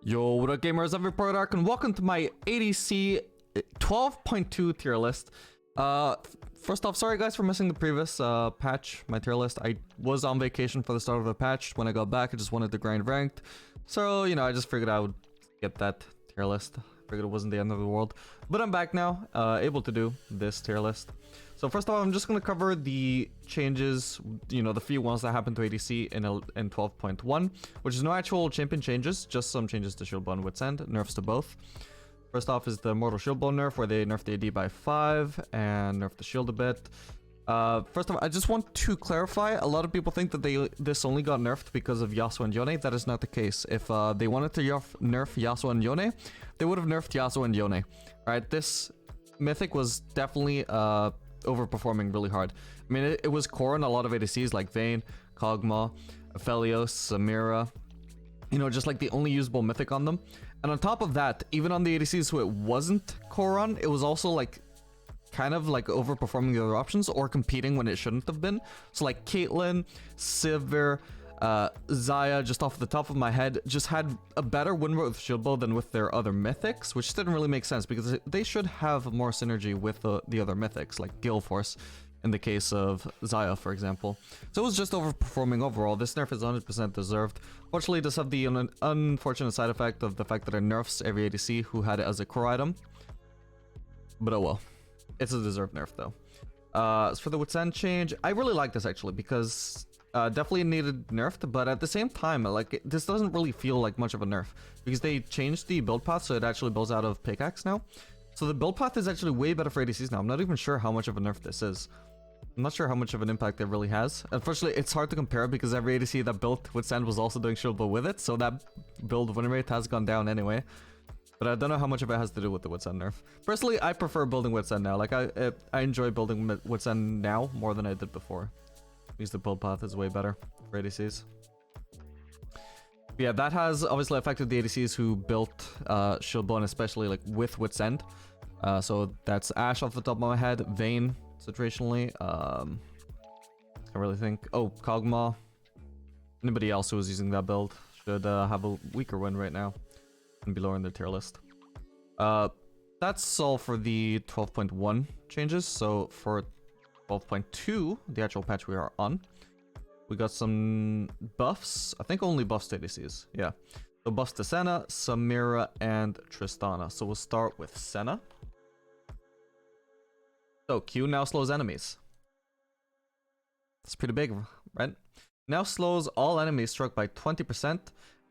Yo, what up gamers, I'm Report and welcome to my ADC 12.2 tier list. First off, sorry guys for missing the previous patch, my tier list. I was on vacation for the start of the patch. When I got back, I just wanted to grind ranked. So, you know, I just figured I would get that tier list. Figured it wasn't the end of the world. But I'm back now, able to do this tier list. So first of all, I'm just going to cover the changes, you know, the few ones that happened to ADC in 12.1, which is no actual champion changes, just some changes to Shield Bone Wits End, nerfs to both. First off is the Mortal Shield Bone nerf, where they nerfed the AD by 5 and nerfed the shield a bit. First of all, I just want to clarify, a lot of people think that this only got nerfed because of Yasuo and Yone. That is not the case. If they wanted to nerf Yasuo and Yone, they would have nerfed Yasuo and Yone. Alright, this mythic was definitely overperforming really hard. I mean, it was core in a lot of ADCs like Vayne, Kog'Maw, Aphelios, Samira. You know, just like the only usable mythic on them. And on top of that, even on the ADCs who it wasn't core on, it was also like kind of like overperforming the other options or competing when it shouldn't have been. So like Caitlyn, Sivir, Zaya, just off the top of my head, just had a better win rate with Shield Bow than with their other mythics, which didn't really make sense because they should have more synergy with the other mythics, like Gale Force in the case of Zaya, for example. So it was just overperforming overall. This nerf is 100% deserved. Fortunately, it does have the unfortunate side effect of the fact that it nerfs every ADC who had it as a core item. But oh well. It's a deserved nerf though. As for the Wits End change, I really like this actually because definitely needed nerfed, but at the same time, like this doesn't really feel like much of a nerf because they changed the build path so it actually builds out of pickaxe now. So the build path is actually way better for ADCs now. I'm not even sure how much of a nerf this is. I'm not sure how much of an impact it really has. Unfortunately, it's hard to compare because every ADC that built Wits End was also doing Shield Bow with it, so that build win rate has gone down anyway. But I don't know how much of it has to do with the Wits End nerf. Personally, I prefer building Wits End now. Like I enjoy building Wits End now more than I did before. Because the build path is way better for ADCs. But yeah, that has obviously affected the ADCs who built Shield Bow, especially like with Wits End. So that's Ashe off the top of my head, Vayne situationally. I really think. Oh, Kog'Maw. Anybody else who was using that build should have a weaker win right now and be lower in the tier list. That's all for the 12.1 changes. So for 12.2, the actual patch we are on, we got some buffs. I think only buffs to ADCs. Yeah. So buffs to Senna, Samira, and Tristana. So we'll start with Senna. So Q now slows enemies. That's pretty big, right? Now slows all enemies struck by 20%,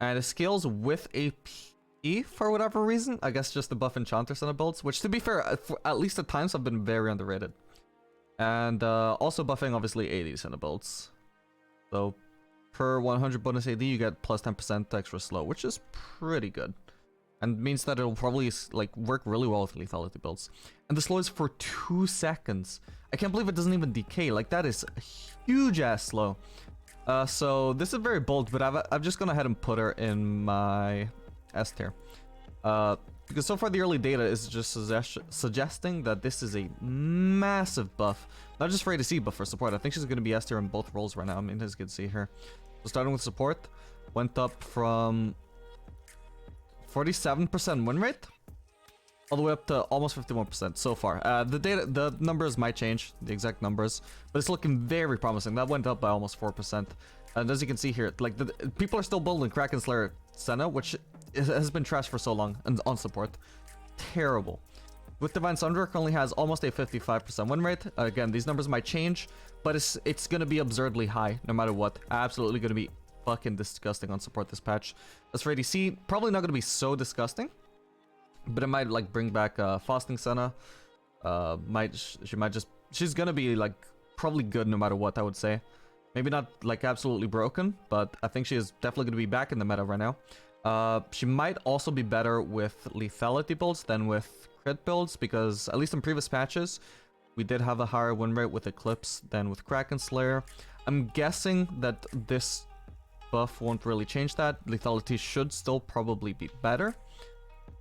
and it scales with AP for whatever reason. I guess just the buff Enchanter Senna builds, which to be fair, at least at times have been very underrated. And also buffing obviously AD Senna builds. So per 100 bonus AD you get plus 10% extra slow, which is pretty good. And means that it'll probably like work really well with lethality builds. And the slow is for 2 seconds. I can't believe it doesn't even decay. Like that is a huge ass slow. So this is very bold, but I've just gone ahead and put her in my S tier. Because so far the early data is just suggesting that this is a massive buff. Not just for ADC, but for support. I think she's going to be S tier in both roles right now. I mean, as you can see here. So starting with support, went up from 47% win rate all the way up to almost 51% so far. The numbers might change, the exact numbers, but it's looking very promising. That went up by almost 4%. And as you can see here, like people are still building Kraken Slayer Senna, which has been trashed for so long and on support. Terrible. With Divine Sunbreak only has almost a 55% win rate. Again, these numbers might change, but it's gonna be absurdly high no matter what. Absolutely gonna be fucking disgusting on support this patch. As for ADC, probably not gonna be so disgusting, but it might like bring back Fasting Senna. She's gonna be like probably good no matter what, I would say. Maybe not like absolutely broken, but I think she is definitely gonna be back in the meta right now. She might also be better with lethality builds than with crit builds, because at least in previous patches we did have a higher win rate with Eclipse than with Kraken Slayer. I'm guessing that this buff won't really change that. Lethality should still probably be better,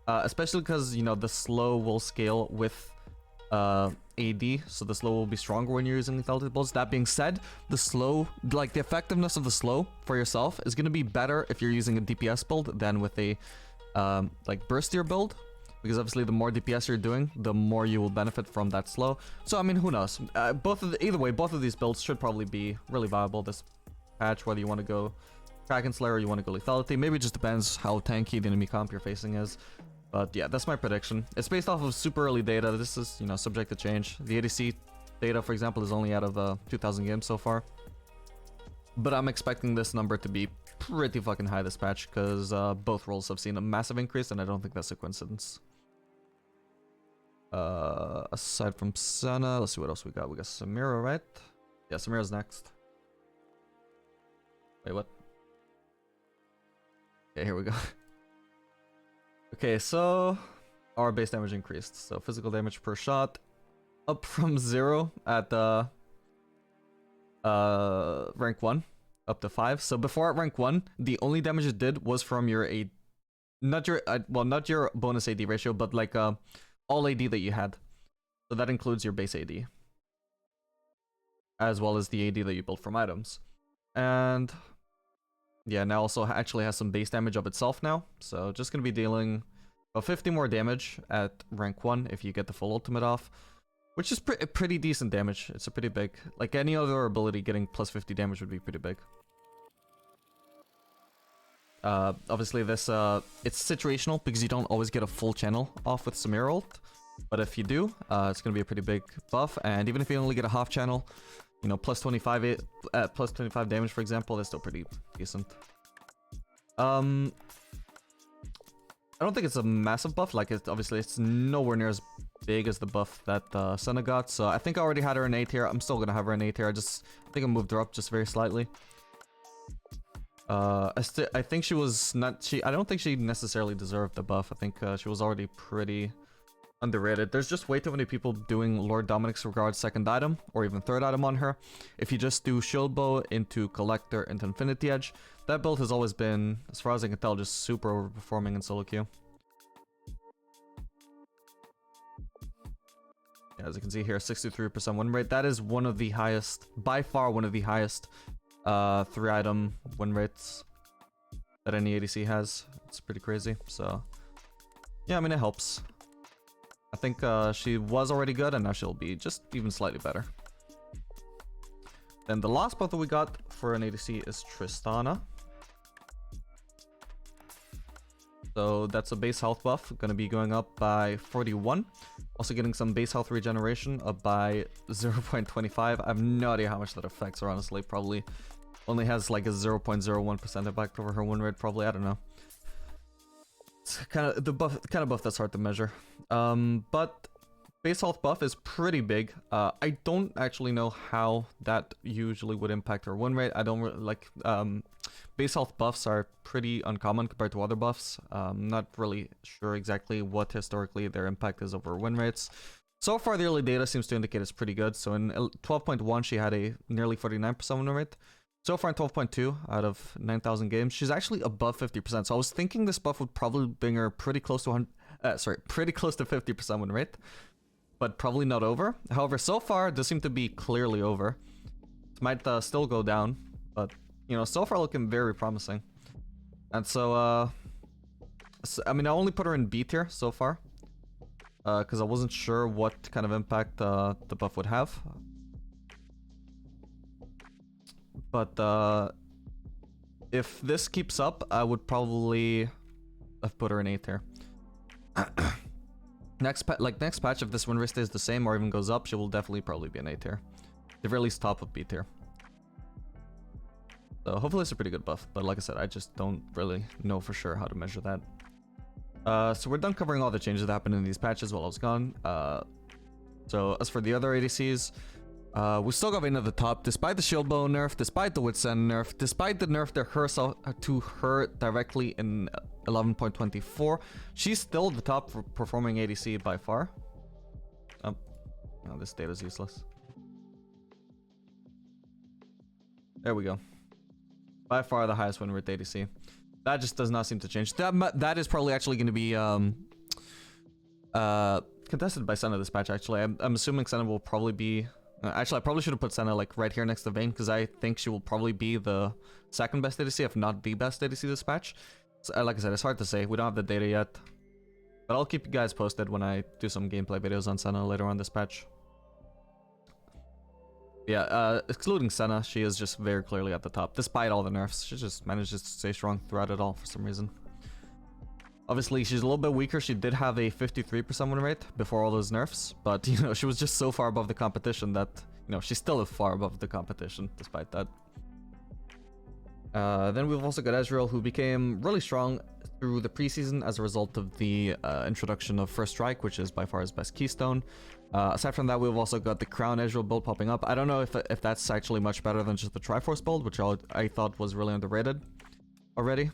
especially because, you know, the slow will scale with AD, so the slow will be stronger when you're using lethality builds. That being said, the slow, like the effectiveness of the slow for yourself is going to be better if you're using a DPS build than with a like burstier build, because obviously the more DPS you're doing, the more you will benefit from that slow. So I mean, who knows? Either way, both of these builds should probably be really viable this patch, whether you want to go Kraken Slayer or you want to go Lethality. Maybe it just depends how tanky the enemy comp you're facing is. But yeah, that's my prediction. It's based off of super early data. This is, you know, subject to change. The ADC data, for example, is only out of 2,000 games so far. But I'm expecting this number to be pretty fucking high this patch, because both roles have seen a massive increase, and I don't think that's a coincidence. Aside from Senna, let's see what else we got. We got Samira, right? Yeah, Samira's next. Wait, what? Okay, here we go. Okay, so our base damage increased. So physical damage per shot up from 0 at rank 1 up to 5. So before at rank 1, the only damage it did was from your not your bonus AD ratio, but like all AD that you had. So that includes your base AD, as well as the AD that you built from items. And yeah, now also actually has some base damage of itself now. So just gonna be dealing about 50 more damage at rank 1 if you get the full ultimate off, which is pretty decent damage. It's a pretty big, like any other ability, getting plus 50 damage would be pretty big. Obviously this, it's situational because you don't always get a full channel off with Samira ult, but if you do, it's gonna be a pretty big buff. And even if you only get a half channel, you know, plus 25 damage, for example, that's still pretty decent. I don't think it's a massive buff. Like, obviously it's nowhere near as big as the buff that Senna got. So I think I already had her in A tier. I'm still gonna have her in A tier. I think I moved her up just very slightly. I think she was not. I don't think she necessarily deserved the buff. I think she was already pretty underrated. There's just way too many people doing Lord Dominic's Regard second item or even third item on her. If you just do Shield Bow into Collector into Infinity Edge, that build has always been, as far as I can tell, just super overperforming in solo queue. Yeah, as you can see here, 63% win rate. That is one of the highest, by far one of the highest 3 item win rates that any ADC has. It's pretty crazy. So yeah, I mean, it helps. I think she was already good, and now she'll be just even slightly better. Then the last buff that we got for an ADC is Tristana. So that's a base health buff, gonna be going up by 41. Also getting some base health regeneration up by 0.25. I have no idea how much that affects her, honestly. Probably only has like a 0.01% impact over her win rate, probably. I don't know. It's kind of the buff that's hard to measure. But base health buff is pretty big. I don't actually know how that usually would impact her win rate. I don't really like base health buffs are pretty uncommon compared to other buffs. Not really sure exactly what historically their impact is over win rates. So far, the early data seems to indicate it's pretty good. So in 12.1, she had a nearly 49% win rate. So far in 12.2 out of 9,000 games, she's actually above 50%. So I was thinking this buff would probably bring her pretty close to pretty close to 50% win rate, but probably not over. However, so far it does seem to be clearly over. It might still go down, but you know, so far looking very promising. And so, I mean, I only put her in B tier so far, because I wasn't sure what kind of impact the buff would have. But if this keeps up, I would probably have put her in A tier. Next patch, if this win rate stays the same or even goes up, she will definitely probably be an A tier. At the very least, top of B tier. So hopefully it's a pretty good buff, but like I said, I just don't really know for sure how to measure that. So we're done covering all the changes that happened in these patches while I was gone. So as for the other ADCs, we still got Vayne at the top, despite the shield bow nerf, despite the Witsend nerf, despite the nerf to her directly in 11.24. She's still the top performing ADC by far. Oh, no, this data is useless. There we go. By far the highest win rate ADC. That just does not seem to change. That is probably actually going to be contested by Senna this patch, actually. I'm assuming Senna will probably be... actually, I probably should have put Senna like right here next to Vayne, because I think she will probably be the second best ADC, if not the best ADC this patch. Like I said, it's hard to say. We don't have the data yet. But I'll keep you guys posted when I do some gameplay videos on Senna later on this patch. Yeah, excluding Senna, she is just very clearly at the top. Despite all the nerfs, she just manages to stay strong throughout it all for some reason. Obviously, she's a little bit weaker. She did have a 53% win rate before all those nerfs. But, you know, she was just so far above the competition that, you know, she's still far above the competition despite that. Then we've also got Ezreal, who became really strong through the preseason as a result of the introduction of First Strike, which is by far his best keystone. Aside from that, we've also got the Crown Ezreal build popping up. I don't know if that's actually much better than just the Triforce build, which I thought was really underrated already.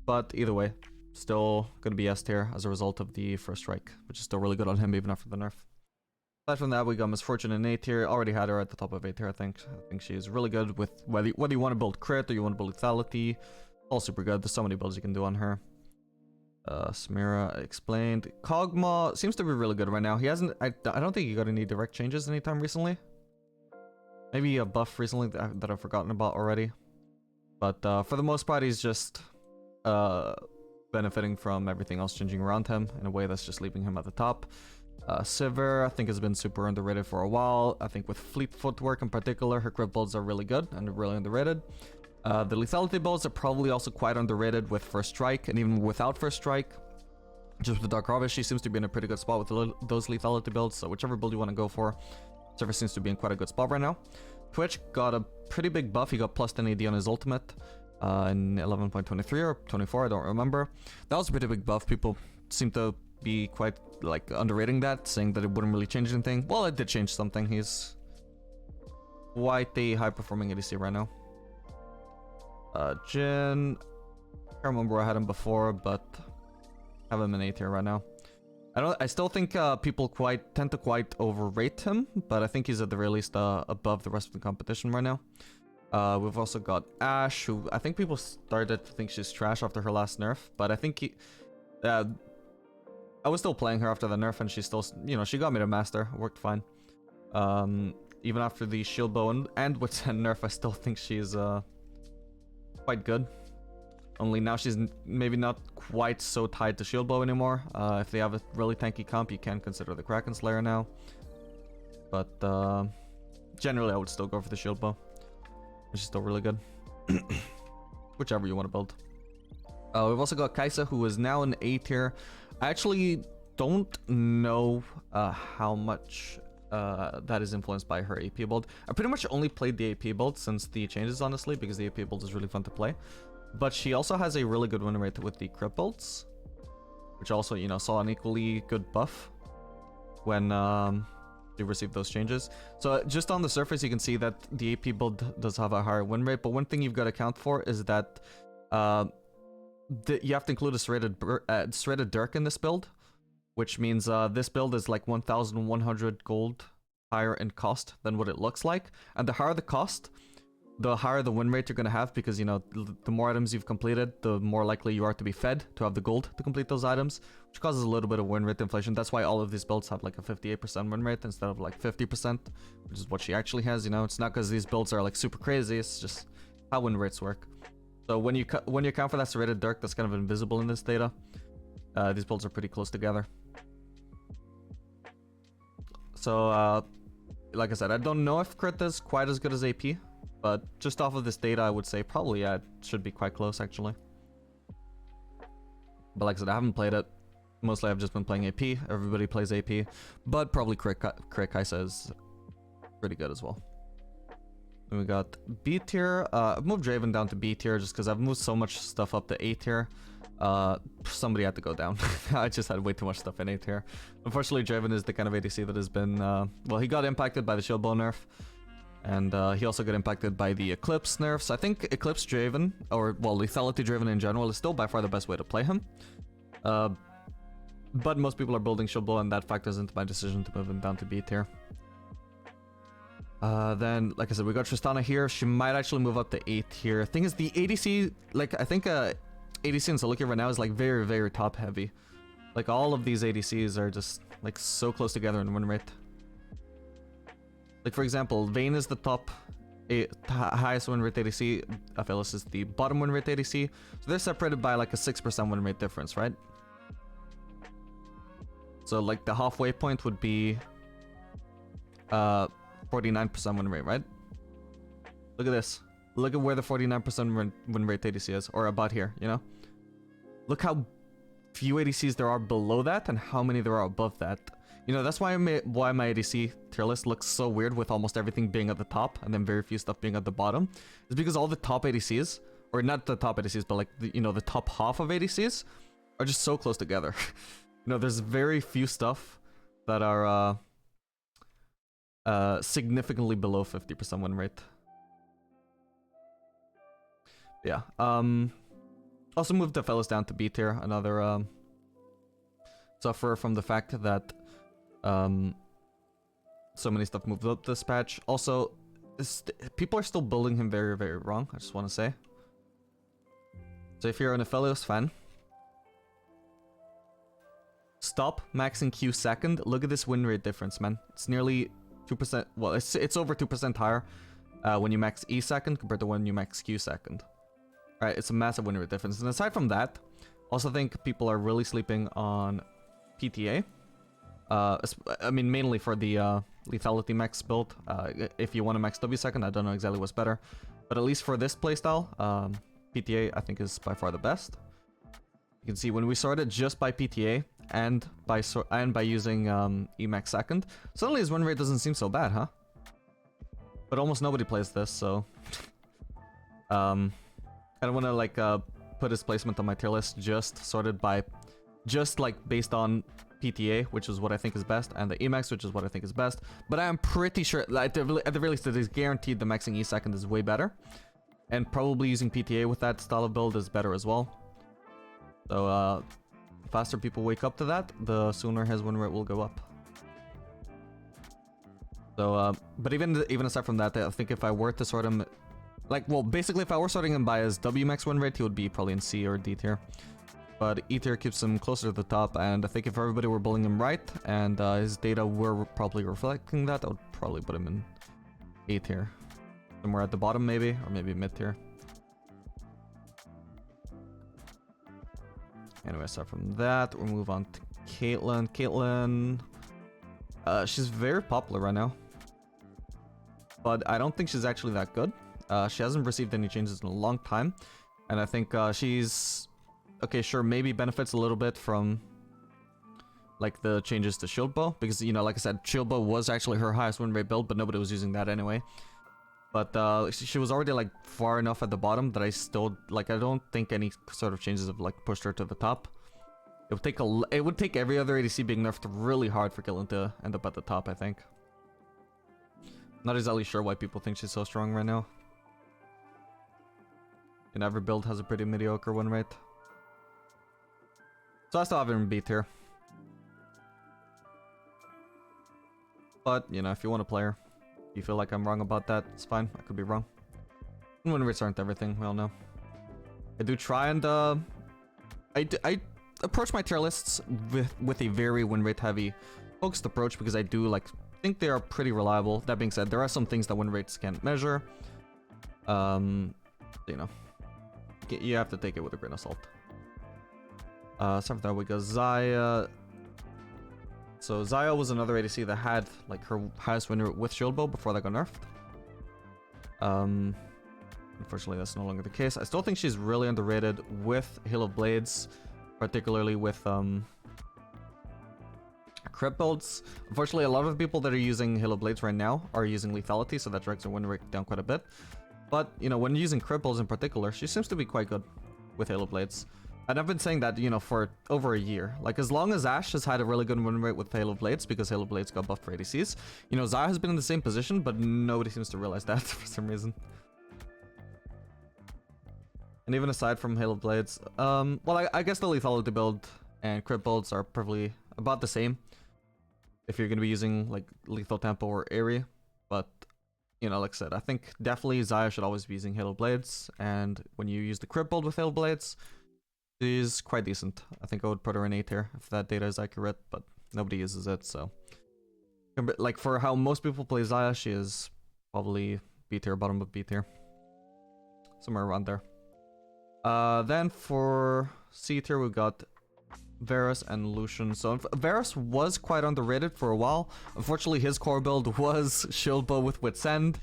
But either way, still going to be S tier as a result of the First Strike, which is still really good on him even after the nerf. Aside from that, we got Misfortune in A tier. Already had her at the top of A tier, I think. I think she's really good with whether you want to build crit or you want to build lethality. All super good. There's so many builds you can do on her. Samira explained. Kog'Maw seems to be really good right now. He hasn't... I don't think he got any direct changes anytime recently. Maybe a buff recently that I've forgotten about already. But for the most part, he's just benefiting from everything else changing around him in a way that's just leaving him at the top. Sivir, I think, has been super underrated for a while. I think with Fleet Footwork in particular, her crit builds are really good and really underrated. The lethality builds are probably also quite underrated with First Strike, and even without First Strike. Just with Dark Harvest, she seems to be in a pretty good spot with those lethality builds, so whichever build you want to go for, Sivir seems to be in quite a good spot right now. Twitch got a pretty big buff. He got plus 10 AD on his ultimate in 11.23 or 24, I don't remember. That was a pretty big buff. People seem to be quite like underrating that, saying that it wouldn't really change anything. Well, it did change something. He's quite a high-performing ADC right now. Jhin, I can't remember where I had him before, but I have him in A tier right now. I still think people tend to quite overrate him, but I think he's at the very least above the rest of the competition right now. We've also got Ashe, who I think people started to think she's trash after her last nerf, but I think I was still playing her after the nerf, and she still, you know, she got me to master. It worked fine. Even after the shield bow and with 10 nerf, I still think she's quite good. Only now she's maybe not quite so tied to shield bow anymore. If they have a really tanky comp, you can consider the Kraken Slayer now. But generally, I would still go for the shield bow, which is still really good. Whichever you want to build. We've also got Kaiser, who is now in A tier. I actually don't know how much that is influenced by her AP build. I pretty much only played the AP build since the changes, honestly, because the AP build is really fun to play. But she also has a really good win rate with the crit builds, which also, you know, saw an equally good buff when you received those changes. So just on the surface, you can see that the AP build does have a higher win rate, but one thing you've got to account for is that you have to include a shredded Dirk in this build, which means this build is like 1,100 gold higher in cost than what it looks like. And the higher the cost, the higher the win rate you're going to have, because, you know, the more items you've completed, the more likely you are to be fed to have the gold to complete those items, which causes a little bit of win rate inflation. That's why all of these builds have like a 58% win rate instead of like 50%, which is what she actually has. You know, it's not because these builds are like super crazy, it's just how win rates work. So when you account for that serrated Dirk that's kind of invisible in this data, these builds are pretty close together. So like I said, I don't know if crit is quite as good as AP, but just off of this data, I would say probably, yeah, it should be quite close actually. But like I said, I haven't played it. Mostly I've just been playing AP. Everybody plays AP, but probably crit Kaiser is pretty good as well. Then we got B tier. I've moved Draven down to B tier just because I've moved so much stuff up to A tier. Somebody had to go down. I just had way too much stuff in A tier. Unfortunately, Draven is the kind of ADC that has been, well, he got impacted by the shield bow nerf. And he also got impacted by the Eclipse nerfs. I think Eclipse Draven, or, well, Lethality Draven in general, is still by far the best way to play him. But most people are building shield bow, and that factors into my decision to move him down to B tier. Then, like I said, we got Tristana here. She might actually move up to A tier. Thing is, the ADC, like, I think ADC in Solokia right now is, like, very, very top heavy. Like, all of these ADCs are just, like, so close together in win rate. Like, for example, Vayne is the top highest win rate ADC. Phyllis is the bottom win rate ADC. So they're separated by like a 6% win rate difference, right? So like the halfway point would be 49% win rate, right? Look at this. Look at where the 49% win rate ADC is, or about here, you know? Look how few ADCs there are below that and how many there are above that. You know, that's why my ADC tier list looks so weird with almost everything being at the top and then very few stuff being at the bottom. It's because all the top ADCs, or not the top ADCs, but like, the, you know, the top half of ADCs are just so close together. You know, there's very few stuff that are significantly below 50% win rate. Yeah. Also moved the fellas down to B tier. Another suffer from the fact that so many stuff moved up this patch. Also, people are still building him very, very wrong. I just want to say. So if you're an Aphelios fan, stop maxing Q second. Look at this win rate difference, man. It's nearly 2%. Well, it's over 2% higher when you max E second compared to when you max Q second. All right, it's a massive win rate difference. And aside from that, also think people are really sleeping on PTA. I mean, mainly for the lethality max build. If you want to max W second, I don't know exactly what's better, but at least for this playstyle, PTA I think is by far the best. You can see when we sorted just by PTA and by using Emax second, suddenly his win rate doesn't seem so bad, huh? But almost nobody plays this, so I don't want to like put his placement on my tier list just sorted by like based on PTA, which is what I think is best, and the Emax, which is what I think is best. But I am pretty sure at the very least it is guaranteed the maxing E second is way better, and probably using PTA with that style of build is better as well. So the faster people wake up to that, the sooner his win rate will go up. So but even aside from that, I think if I were to sort him, like, well, basically if I were sorting him by his W max win rate, he would be probably in C or D tier. But E tier keeps him closer to the top, and I think if everybody were building him right, and his data were probably reflecting that, I would probably put him in A tier. Somewhere at the bottom maybe, or maybe mid tier. Anyway, aside from that, we'll move on to Caitlyn. Caitlyn, she's very popular right now, but I don't think she's actually that good. She hasn't received any changes in a long time, and I think she's okay. Sure, maybe benefits a little bit from like the changes to shield bow, because you know, like I said, shield bow was actually her highest win rate build, but nobody was using that anyway. But she was already like far enough at the bottom that I still like. I don't think any sort of changes have like pushed her to the top. It would take every other ADC being nerfed really hard for Caitlyn to end up at the top, I think. Not exactly sure why people think she's so strong right now. And every build has a pretty mediocre win rate. So I still have her in B tier. But, you know, if you want to play her, you feel like I'm wrong about that, it's fine. I could be wrong. Win rates aren't everything, we all know. I do try and, I approach my tier lists with a very win rate heavy focused approach, because I do, like, think they are pretty reliable. That being said, there are some things that win rates can't measure. You know, you have to take it with a grain of salt. So from there we go Zaya. So Zaya was another ADC that had like her highest win rate with shield bow before that got nerfed. Unfortunately that's no longer the case. I still think she's really underrated with Hail of Blades, particularly with crit builds. Unfortunately, a lot of the people that are using Hail of Blades right now are using lethality, so that drags her win rate down quite a bit. But, you know, when using crit builds in particular, she seems to be quite good with Hail of Blades. And I've been saying that, you know, for over a year. Like, as long as Ashe has had a really good win rate with Hail of Blades, because Hail of Blades got buffed for ADCs, you know, Zaya has been in the same position, but nobody seems to realize that for some reason. And even aside from Hail of Blades, well, I guess the lethality build and crit builds are probably about the same if you're going to be using, like, Lethal Tempo or Aerie. But, you know, like I said, I think definitely Zaya should always be using Hail of Blades, and when you use the crit build with Hail of Blades, she's quite decent. I think I would put her in A tier if that data is accurate, but nobody uses it, so. Like, for how most people play Zaya, she is probably B tier, bottom of B tier. Somewhere around there. Then for C tier, we got Varus and Lucian. So Varus was quite underrated for a while. Unfortunately, his core build was shield bow with Wit's End.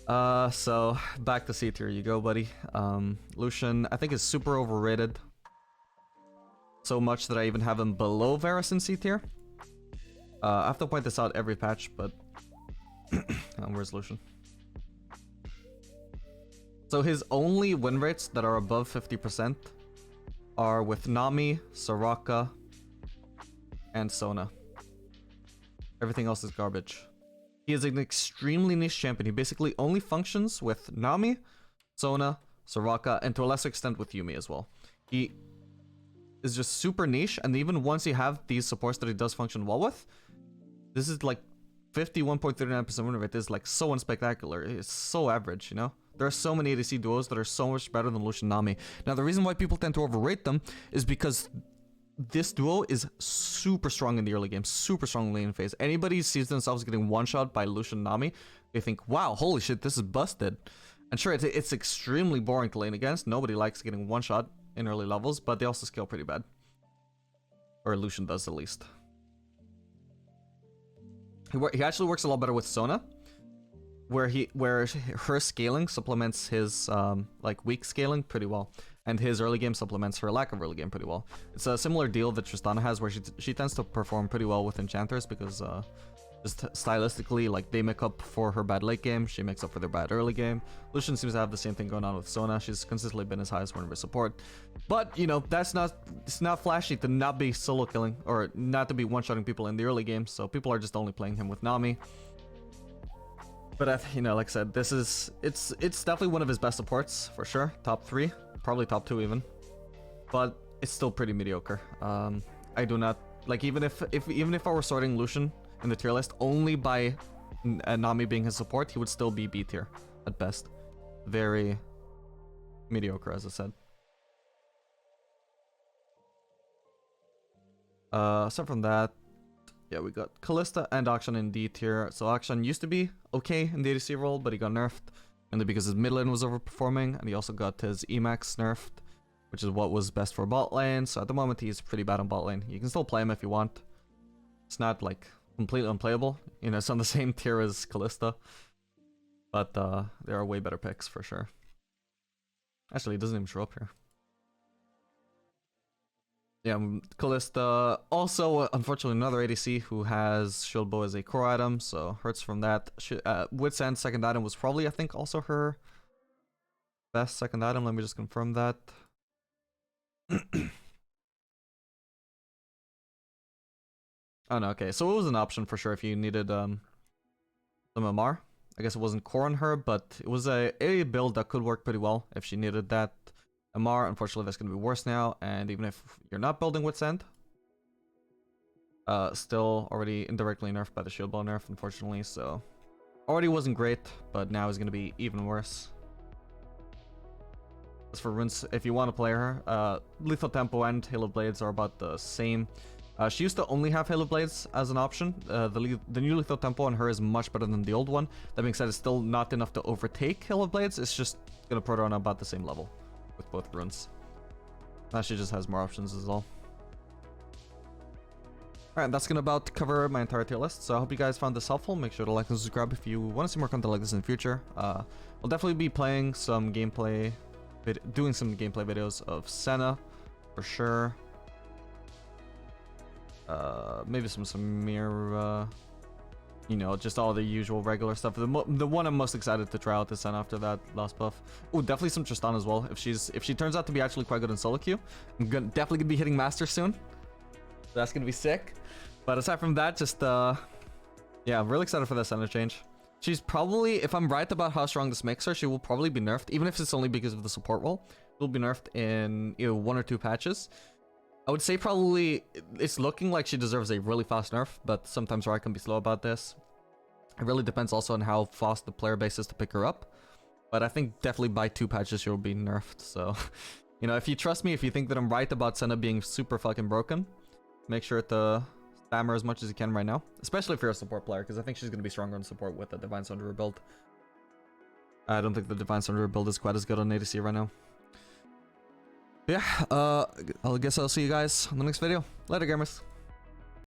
So back to C tier you go, buddy. Lucian, I think, is super overrated. So much that I even have him below Varus in C tier. I have to point this out every patch, but where's Lucian? So his only win rates that are above 50% are with Nami, Soraka, and Sona. Everything else is garbage. He is an extremely niche champion. He basically only functions with Nami, Sona, Soraka, and to a lesser extent with Yuumi as well. He is just super niche, and even once you have these supports that he does function well with, this is like 51.39% win rate. This is like so unspectacular. It's so average, you know? There are so many ADC duos that are so much better than Lucian Nami. Now, the reason why people tend to overrate them is because this duo is super strong in the early game, super strong in lane phase. Anybody who sees themselves getting one-shot by Lucian Nami, they think, wow, holy shit, this is busted. And sure, it's extremely boring to lane against. Nobody likes getting one-shot in early levels, but they also scale pretty bad. Or Lucian does, at least. He actually works a lot better with Sona, where her scaling supplements his like weak scaling pretty well, and his early game supplements her lack of early game pretty well. It's a similar deal that Tristana has, where she tends to perform pretty well with enchanters because just stylistically, like, they make up for her bad late game, she makes up for their bad early game. Lucian seems to have the same thing going on with Sona. She's consistently been his highest win rate support, but you know, it's not flashy to not be solo killing or not to be one-shotting people in the early game, so people are just only playing him with Nami. But you know, like I said, it's definitely one of his best supports for sure. Top 3, probably top 2 even. But it's still pretty mediocre. I do not like, even if I were sorting Lucian in the tier list only by Nami being his support, he would still be B tier at best. Very mediocre, as I said. Aside from that, yeah, we got Kalista and Akshan in D tier. So Akshan used to be okay in the ADC role, but he got nerfed, mainly because his mid lane was overperforming, and he also got his Emax nerfed, which is what was best for bot lane. So at the moment, he's pretty bad on bot lane. You can still play him if you want. It's not like completely unplayable. You know, it's on the same tier as Kalista, but there are way better picks for sure. Actually, it doesn't even show up here. Yeah, Kalista, also unfortunately another ADC who has shield bow as a core item, so hurts from that. Wit's End second item was probably, I think, also her best second item. Let me just confirm that. Oh no, okay, so it was an option for sure if you needed some MR. I guess it wasn't core on her, but it was a build that could work pretty well if she needed that MR. Unfortunately, that's going to be worse now, and even if you're not building Wit's End, still already indirectly nerfed by the shield ball nerf, unfortunately, so already wasn't great, but now is going to be even worse. As for runes, if you want to play her, Lethal Tempo and Halo Blades are about the same. She used to only have Halo Blades as an option. The new Lethal Tempo on her is much better than the old one. That being said, it's still not enough to overtake Halo Blades. It's just going to put her on about the same level with both runes. Now she just has more options as well. Alright, that's gonna about cover my entire tier list, so I hope you guys found this helpful. Make sure to like and subscribe if you want to see more content like this in the future. We'll definitely be playing some gameplay, doing some gameplay videos of Senna, for sure. Maybe some Sivir, you know, just all the usual regular stuff. The one I'm most excited to try out is Senna after that last buff. Oh, definitely some Tristana as well. If she turns out to be actually quite good in solo queue, I'm definitely gonna be hitting Master soon. That's gonna be sick. But aside from that, just yeah, I'm really excited for the Senna change. She's probably, if I'm right about how strong this makes her, she will probably be nerfed, even if it's only because of the support role. It will be nerfed in, you know, 1 or 2 patches. I would say probably it's looking like she deserves a really fast nerf, but sometimes I can be slow about this. It really depends also on how fast the player base is to pick her up. But I think definitely by 2 patches she'll be nerfed. So, you know, if you trust me, if you think that I'm right about Senna being super fucking broken, make sure to spam her as much as you can right now. Especially if you're a support player, because I think she's going to be stronger in support with the Divine Sunderer build. I don't think the Divine Thunder build is quite as good on ADC right now. Yeah, I guess I'll see you guys in the next video. Later, gamers.